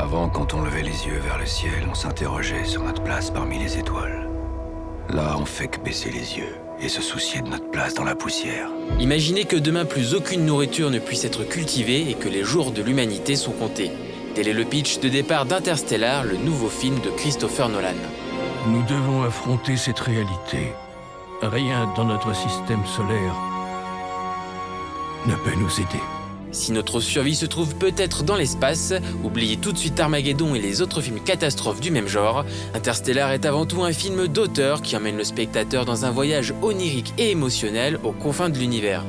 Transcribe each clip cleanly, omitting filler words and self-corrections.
Avant, quand on levait les yeux vers le ciel, on s'interrogeait sur notre place parmi les étoiles. Là, on fait que baisser les yeux et se soucier de notre place dans la poussière. Imaginez que demain plus aucune nourriture ne puisse être cultivée et que les jours de l'humanité sont comptés. Tel est le pitch de départ d'Interstellar, le nouveau film de Christopher Nolan. Nous devons affronter cette réalité. Rien dans notre système solaire ne peut nous aider. Si notre survie se trouve peut-être dans l'espace, oubliez tout de suite Armageddon et les autres films catastrophes du même genre. Interstellar est avant tout un film d'auteur qui emmène le spectateur dans un voyage onirique et émotionnel aux confins de l'univers.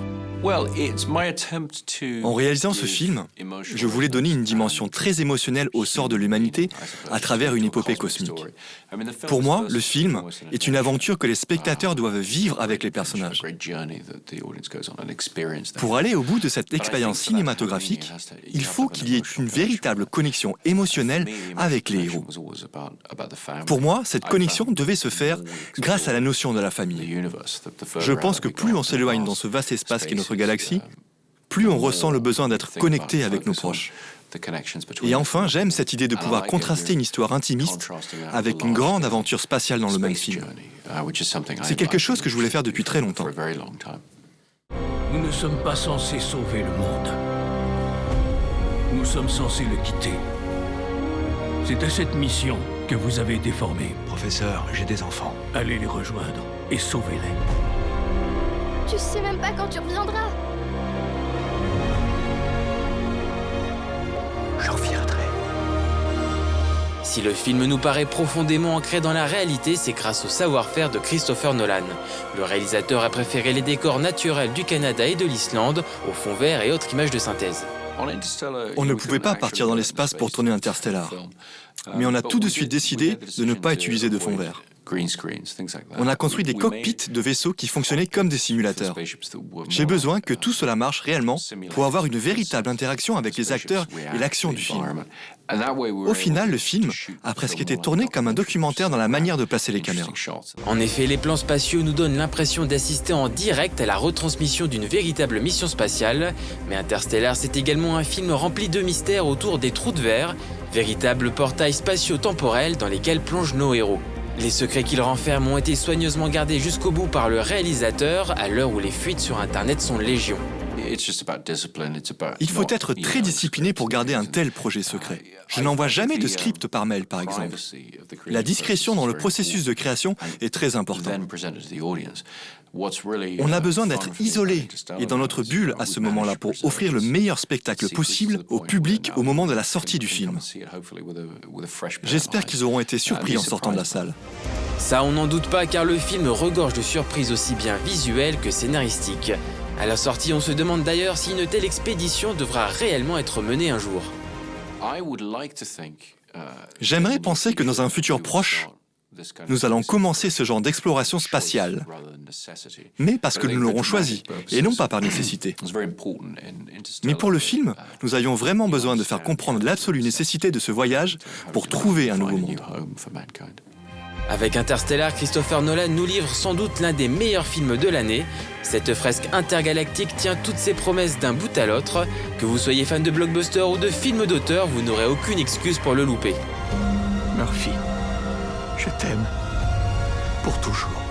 En réalisant ce film, je voulais donner une dimension très émotionnelle au sort de l'humanité à travers une épopée cosmique. Pour moi, le film est une aventure que les spectateurs doivent vivre avec les personnages. Pour aller au bout de cette expérience cinématographique, il faut qu'il y ait une véritable connexion émotionnelle avec les héros. Pour moi, cette connexion devait se faire grâce à la notion de la famille. Je pense que plus on s'éloigne dans ce vaste espace qu'est notre galaxie, plus on ressent le besoin d'être connecté avec nos proches. Et enfin, j'aime cette idée de pouvoir contraster une histoire intimiste avec une grande aventure spatiale dans le même film. C'est quelque chose que je voulais faire depuis très longtemps. Nous ne sommes pas censés sauver le monde. Nous sommes censés le quitter. C'est à cette mission que vous avez été formés. Professeur, j'ai des enfants. Allez les rejoindre et sauvez-les. Tu sais même pas quand tu reviendras. Je reviendrai. Si le film nous paraît profondément ancré dans la réalité, c'est grâce au savoir-faire de Christopher Nolan. Le réalisateur a préféré les décors naturels du Canada et de l'Islande, aux fonds verts et autres images de synthèse. On ne pouvait pas partir dans l'espace pour tourner Interstellar. Mais on a tout de suite décidé de ne pas utiliser de fond vert. On a construit des cockpits de vaisseaux qui fonctionnaient comme des simulateurs. J'ai besoin que tout cela marche réellement pour avoir une véritable interaction avec les acteurs et l'action du film. Au final, le film a presque été tourné comme un documentaire dans la manière de placer les caméras. En effet, les plans spatiaux nous donnent l'impression d'assister en direct à la retransmission d'une véritable mission spatiale. Mais Interstellar, c'est également un film rempli de mystères autour des trous de verre, véritables portails spatio-temporels dans lesquels plongent nos héros. Les secrets qu'ils renferment ont été soigneusement gardés jusqu'au bout par le réalisateur, à l'heure où les fuites sur Internet sont légion. Il faut être très discipliné pour garder un tel projet secret. Je n'envoie jamais de script par mail, par exemple. La discrétion dans le processus de création est très importante. On a besoin d'être isolé et dans notre bulle à ce moment-là pour offrir le meilleur spectacle possible au public au moment de la sortie du film. J'espère qu'ils auront été surpris en sortant de la salle. Ça, on n'en doute pas, car le film regorge de surprises aussi bien visuelles que scénaristiques. À la sortie, on se demande d'ailleurs si une telle expédition devra réellement être menée un jour. J'aimerais penser que dans un futur proche, nous allons commencer ce genre d'exploration spatiale, mais parce que nous l'aurons choisi, et non pas par nécessité. Mais pour le film, nous avions vraiment besoin de faire comprendre l'absolue nécessité de ce voyage pour trouver un nouveau monde. Avec Interstellar, Christopher Nolan nous livre sans doute l'un des meilleurs films de l'année. Cette fresque intergalactique tient toutes ses promesses d'un bout à l'autre. Que vous soyez fan de blockbuster ou de films d'auteur, vous n'aurez aucune excuse pour le louper. Murphy, je t'aime pour toujours.